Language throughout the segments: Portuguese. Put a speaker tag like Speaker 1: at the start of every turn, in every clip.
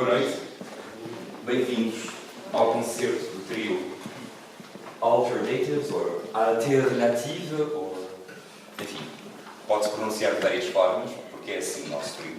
Speaker 1: Boa noite. Bem-vindos ao concerto do trio Alternatives, ou Alternative, ou... enfim, pode-se pronunciar de várias formas, porque é assim o nosso trio.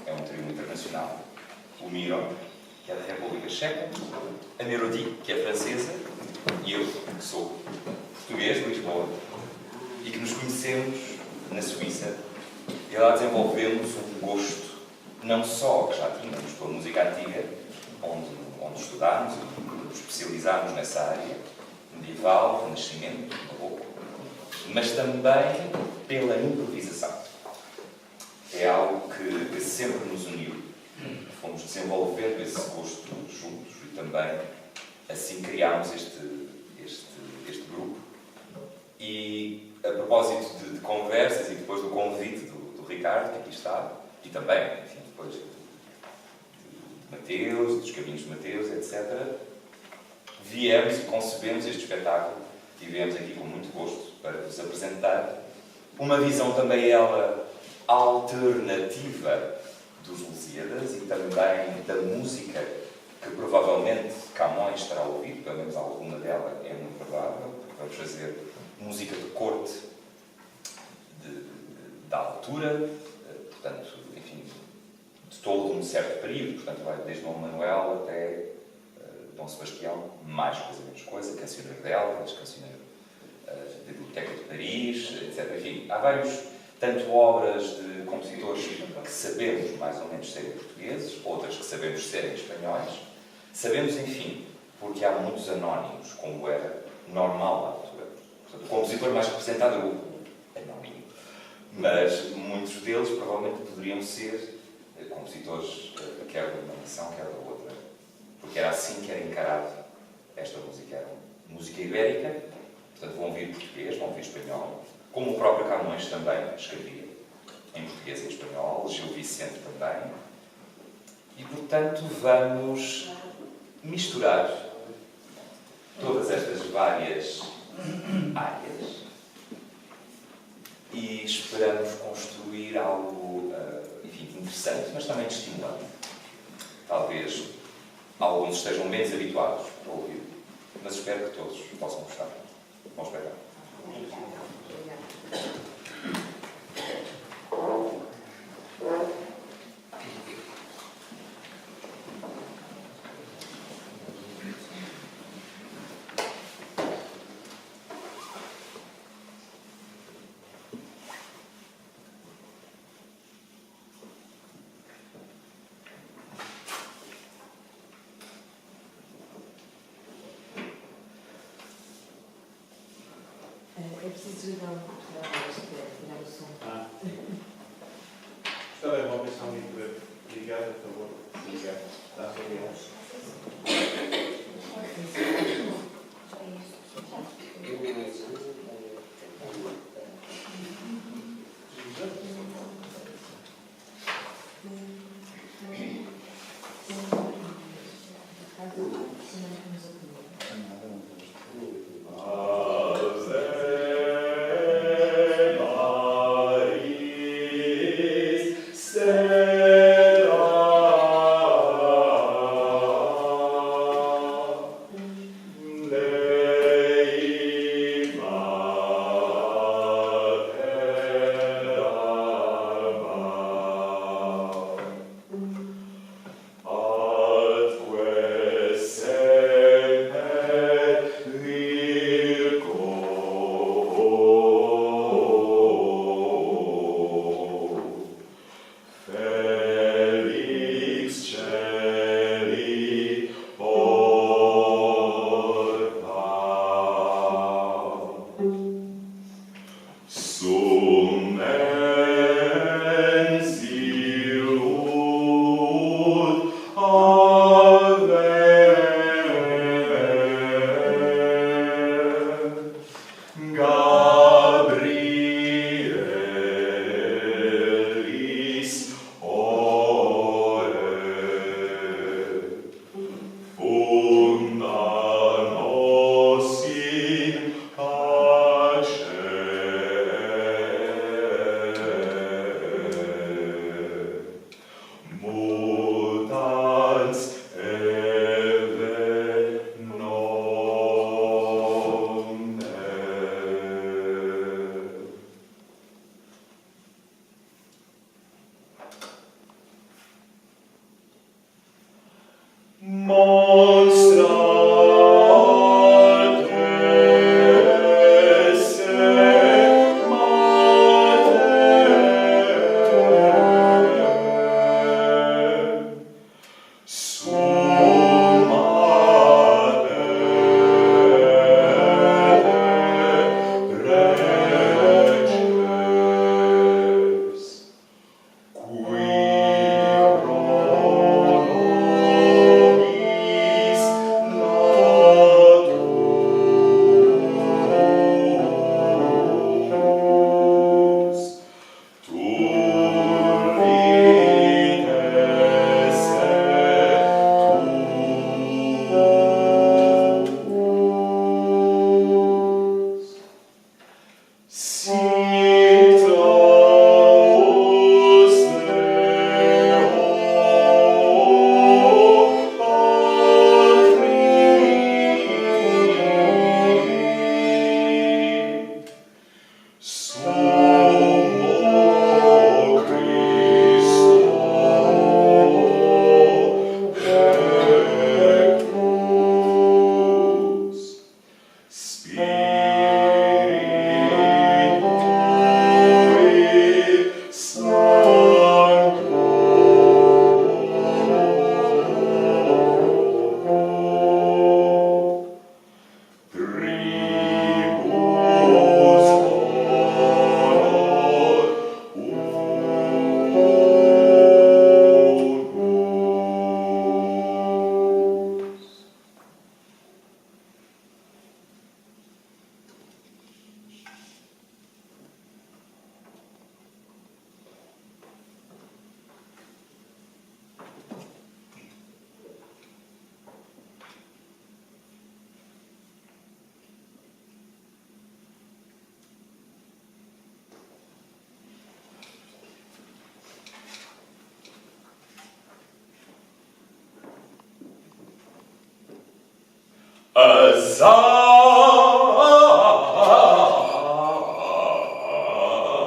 Speaker 1: É um trio internacional. O Miro, que é da República Checa, a Melodie, que é francesa, e eu, que sou português, de Lisboa, e que nos conhecemos na Suíça, e lá desenvolvemos um gosto, não só que já tínhamos pela música antiga, onde estudámos e nos especializámos nessa área, medieval, renascimento, barroco, mas também pela improvisação. É algo que sempre nos uniu. Fomos desenvolvendo esse gosto juntos e também assim criámos este grupo. E a propósito de conversas e depois do convite do Ricardo, que aqui está, e também, enfim, depois de Mateus, dos caminhos de Mateus, etc., viemos e concebemos este espetáculo e viemos aqui com muito gosto para vos apresentar uma visão também ela alternativa dos Lusíadas e também da música que provavelmente Camões terá ouvido, pelo menos alguma dela é muito provável, porque vamos fazer música de corte da altura, portanto, enfim, de todo um certo período, portanto, vai desde Dom Manuel até Dom Sebastião, mais coisa, menos coisa, Cancioneiro de Elvas, Cancioneiro da Biblioteca de Paris, etc. Enfim, há vários, tanto obras de compositores que sabemos mais ou menos serem portugueses, outras que sabemos serem espanhóis. Sabemos, enfim, porque há muitos anónimos, como era normal na altura. Portanto, o compositor mais representado é o anónimo. Mas muitos deles provavelmente poderiam ser compositores, quer de uma nação, quer da outra. Porque era assim que era encarado esta música. Era música ibérica, portanto vão ouvir português, vão ouvir espanhol, como o próprio Camões também escrevia, em português e em espanhol, Gil Vicente também. E, portanto, vamos misturar todas estas várias áreas e esperamos construir algo, enfim, interessante, mas também estimulante. Talvez alguns estejam menos habituados a ouvir, mas espero que todos possam gostar. Bom espetáculo.
Speaker 2: É preciso desligar um pouco a voz, que é tirar o som.
Speaker 3: Está bem, uma opção ligada, por favor. Ligar. Está a ligar.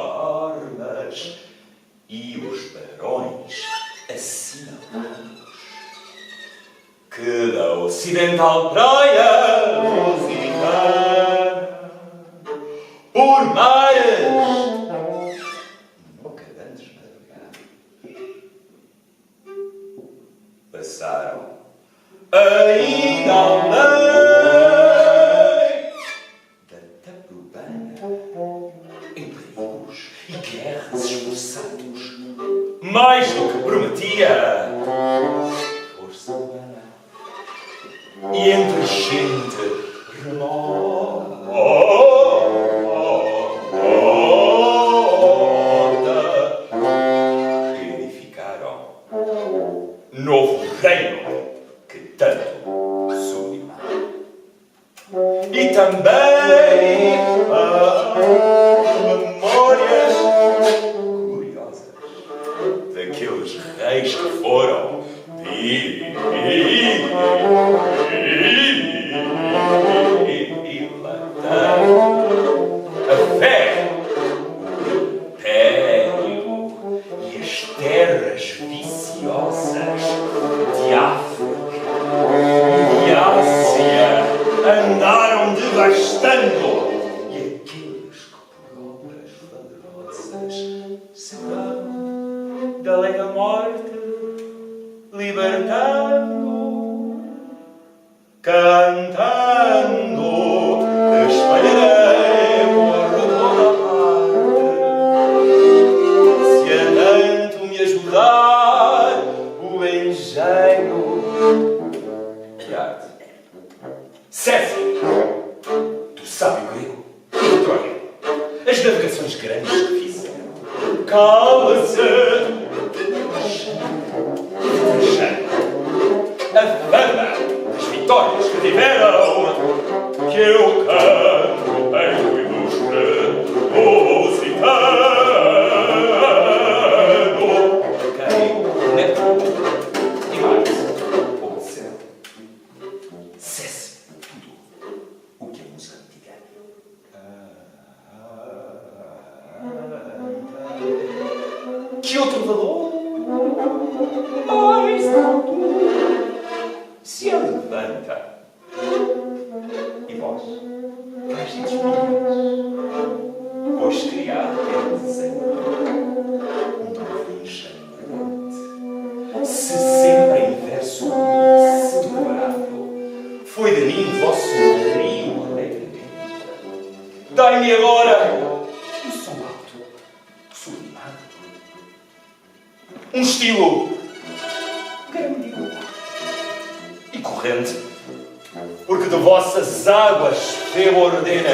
Speaker 1: armas e os barões assinalados que da ocidental praia lusitana por mares nunca antes navegados passaram ainda além da Taprobana em perigos e guerras esforçados, mais do que prometia força humana e entre gente remota edificaram novo reino que tanto sublimaram. E também memórias curiosas daqueles reis que foram dilatando a fé, o império e as terras viciosas de África e Ásia andaram devastando e aqueles que por obras valerosas serão da lei da morte libertando, cantando, espalharei por toda parte, se a tanto me ajudar o engenho de arte. César, do sábio grego e do Troia, as navegações grandes que fizeram, cala-se, a fama das vitórias que tiveram, que eu canto bem o ilustre lusitano, quem Netuno e mais obedeceu. Cesse tudo o que a música me diga. Que outro valor mais alto se levanta e vós vais pois criar um novo enxambrante, se sempre em verso separável foi de mim vosso rio alegremente. Dai-me agora um som alto, sublimado, um estilo grande e corrente, porque de vossas águas Febo ordena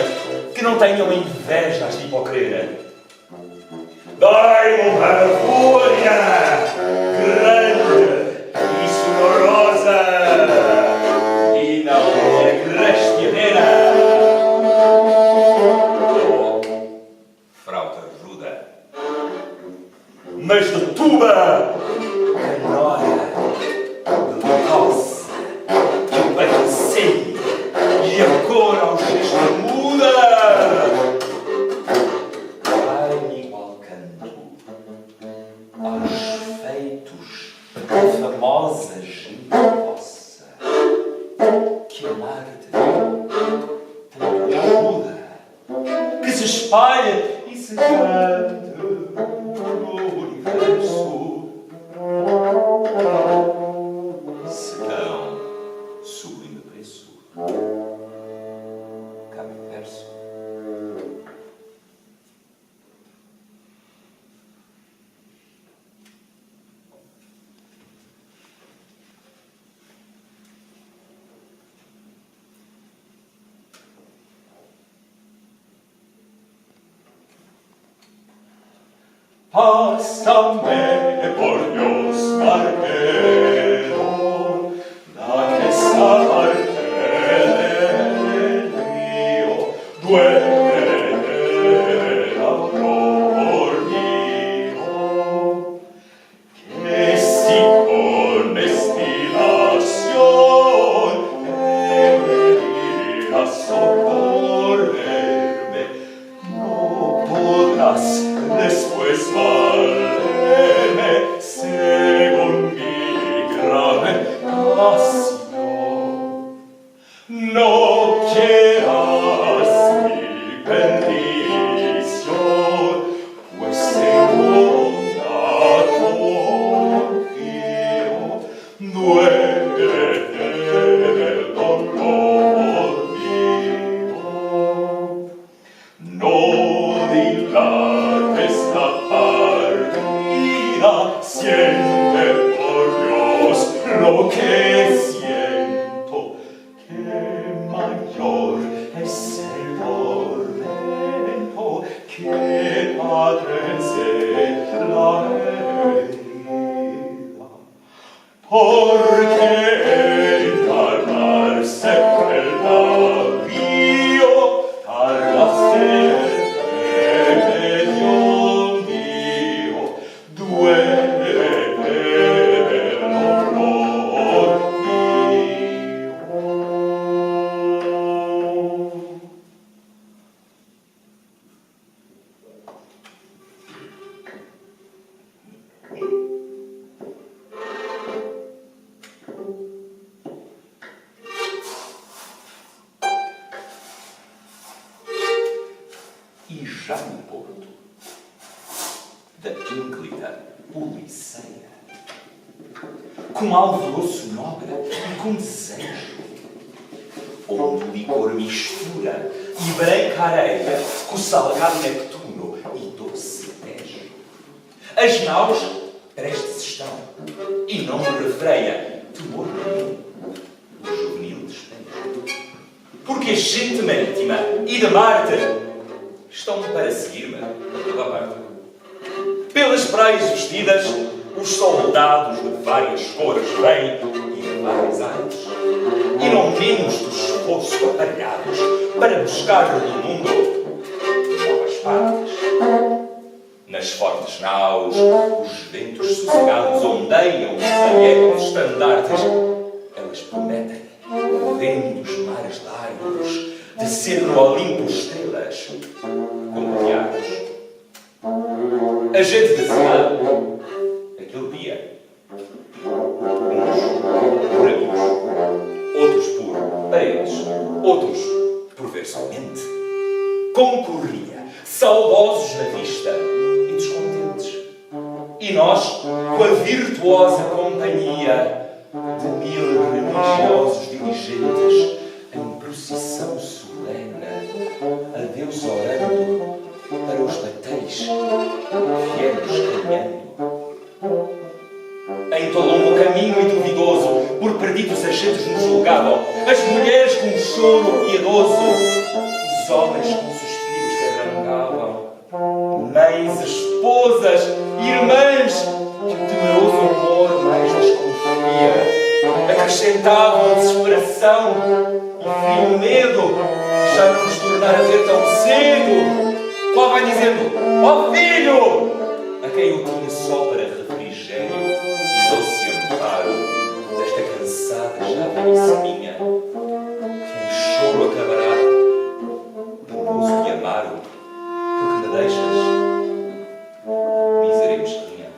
Speaker 1: que não tenham inveja as de hipocrena. Dai-me uma fúria grande e sonorosa e não é cristiana. Oh, frauta ruda, mas de tuba canora, de tosse, que o peito sente e a cor ao gesto muda. Ai-me igual canto aos feitos da famosa gente vossa, que amar-te tanto ajuda, que se espalha e se canta no universo. Se tão sublime preço, cabe verso. Pásame por Dios, barquero, da que esa parte del río duele amor mío, que si con destilación me dirá E já no porto da ínclita Policeia, com alvoroço nobre e com desejo, onde o licor mistura e branca areia com o salgado Neptuno e doce Tejo. As naus prestes estão e não me refreia temor nenhum o juvenil despejo. Porque a gente marítima e de Marte estão para seguir-me a toda parte. Pelas praias vestidas, os soldados de várias cores vêm e de várias áreas. E não menos do esforço aparelhados para buscar no mundo novas partes. Nas fortes naus, os ventos sossegados ondeiam e saegam os estandartes. Elas prometem, vendo os mares largos, descer no Olimpo estrelas, como diabos. A gente dizia, aquele dia, uns por amigos, outros por paredes, outros por ver somente, concorria, saudosos na vista e descontentes. E nós, com a virtuosa companhia de 1000 religiosos diligentes, em procissão solene, a Deus orando para os batéis, viemos caminhando. Em tão longo caminho e duvidoso, por perdidos agentes nos julgavam, as mulheres com choro piedoso, os homens com suspiros que arrancavam, mães, esposas, irmãs, que o temeroso amor mais desconfia, acrescentavam desesperação e frio medo, já não nos tornar a ver tão cedo. Lá vai dizendo, ó filho, a quem eu tinha só para refrigério e doce amparo desta cansada já velhice minha, que em choro acabará, penoso e amaro, porque me deixas, mísera e mesquinha,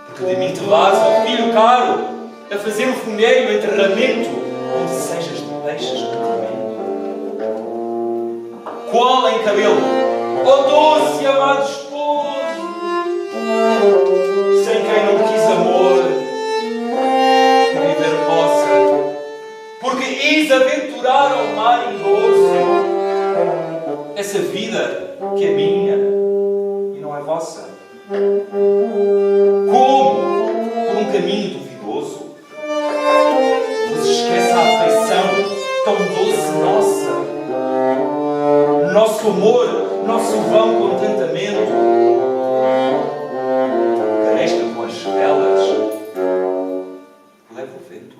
Speaker 1: porque de mim te vas, ó filho caro, a fazer o funério enterramento, onde sejas de peixes no tormento. Qual em cabelo? Ó doce e amado esposo, sem quem não quis amor, que viver possa, porque eis aventurar ao mar indoce essa vida que é minha e não é vossa. Como, por um caminho duvidoso, vos esquece a afeição tão doce nossa, nosso amor, nosso vão contentamento, cresca com as velas, leva o vento.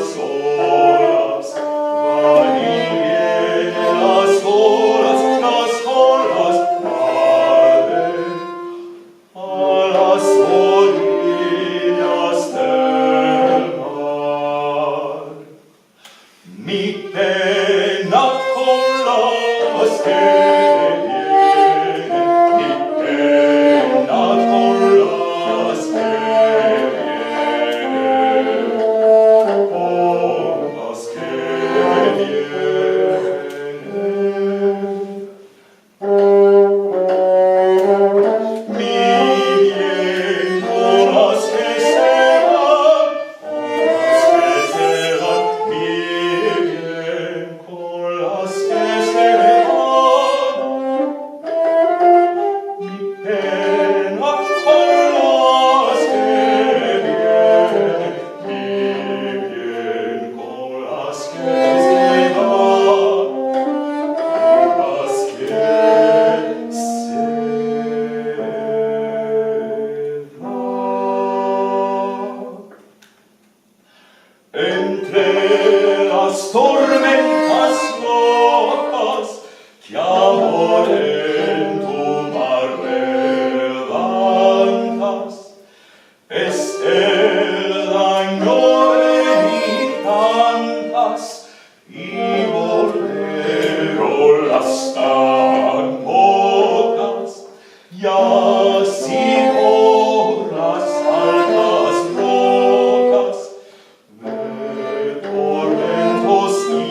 Speaker 4: Sola las tormentas locas que amor en tu mar levantas. Es el daño de tantas y bolero las tan bocas, y así por las altas rocas de tormentos y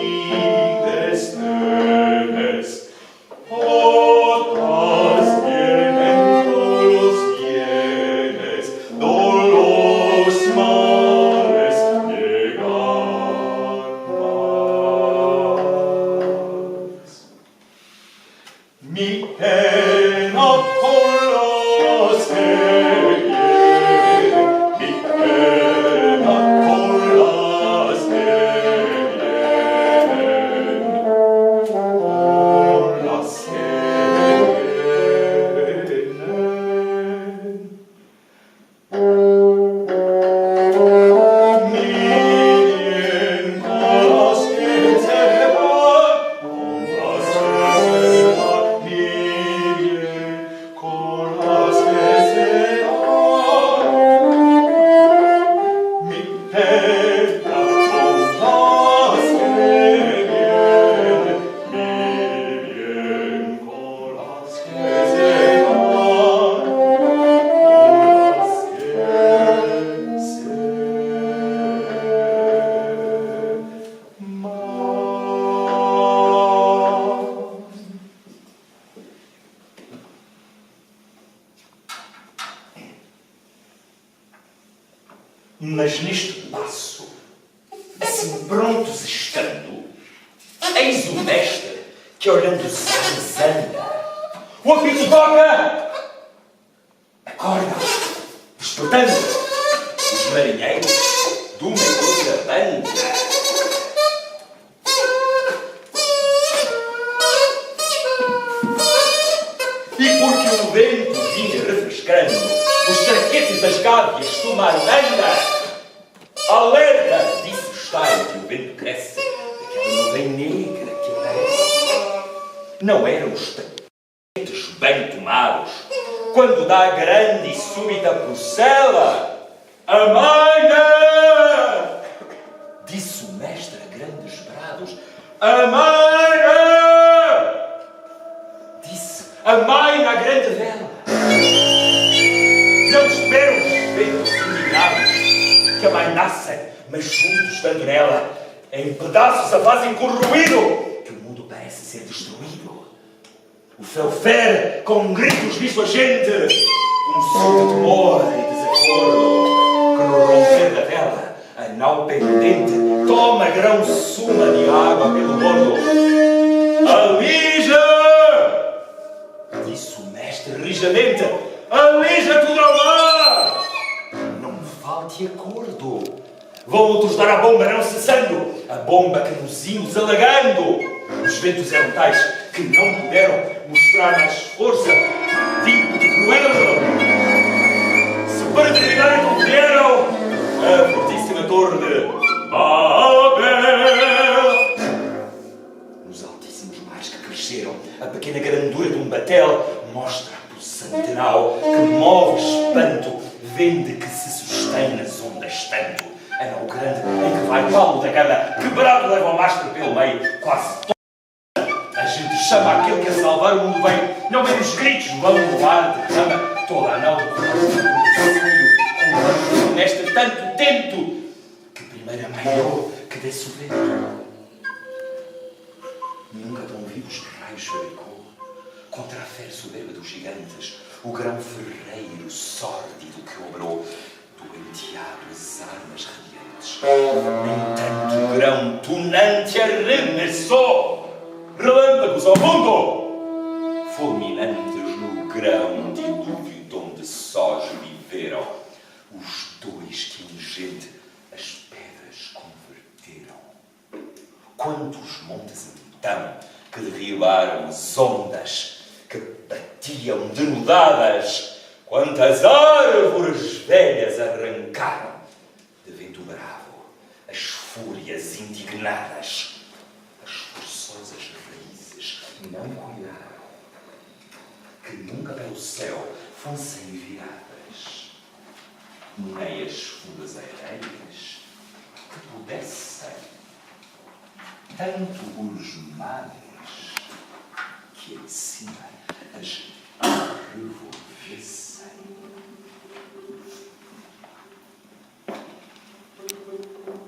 Speaker 4: desdenes, otras vienen los bienes, los males llegan más. Mi pena con las que vienen, mi pena con las que vienen, con las que vienen. Mi bien con las que se van, con las que se van, mi bien con las que se van, mi pena con las que vienen, mi bien con las que se van, con las que se van. Mas neste passo, assim prontos estando, eis o mestre que olhando se anda. O apito toca! Acorda, despertando os marinheiros de uma e outra banda. E porque o vento vinha refrescando os traquetes das gávias do mar anda, alerta, disse o estaio que o vento cresce, aquela nuvem negra que aparece. Não eram os taquetes bem tomados, quando dá grande e súbita procela, amaina! Disse o mestre a grandes brados, amaina! Disse, amaina a grande vela. Não esperam os ventos indignados que amainassem, mas juntos, estando nela, em pedaços a fazem com ruído, que o mundo parece ser destruído. O felfer, com gritos diz a gente, um som de temor e desacordo, que no romper da vela, a nau pendente toma grão suma de água pelo bordo. Alija! Disse o mestre rijamente, alija tudo ao mar! Não me falte acordo. Vão outros dar a bomba não cessando, a bomba que nos íamos alagando. Os ventos eram tais que não puderam mostrar mais força, tipo de cruel. Se para terminar então vieram a fortíssima torre de Babel. Nos altíssimos mares que cresceram, a pequena grandura de um batel mostra a possante nau que move espanto, vende que se sustém nas ondas tanto. A nau grande em que vai Paulo da Gama, quebrado leva o mastro pelo meio, quase todo. A gente chama aquele que a salvar o mundo vem, não vem os gritos, vão no ar, derrama toda a nau do coração, com nesta tanto tento, que primeiro amaiou que desce o vento. Nunca tão vivos raios fabricou, contra a fé soberba dos gigantes, o grão ferreiro sórdido que obrou, do enteado as armas radiantes. Nem tanto o grão tunante arremessou, relâmpagos ao mundo, fulminantes no grão dilúvio donde sós viveram os dois que ingente as pedras converteram. Quantos montes então que derribaram as ondas que batiam denudadas, quantas árvores velhas arrancaram de vento bravo as fúrias indignadas, as forçosas raízes não cuidaram, que nunca pelo céu fossem viradas, nem as fundas areias que pudessem, tanto os mares que em cima as revolvessem.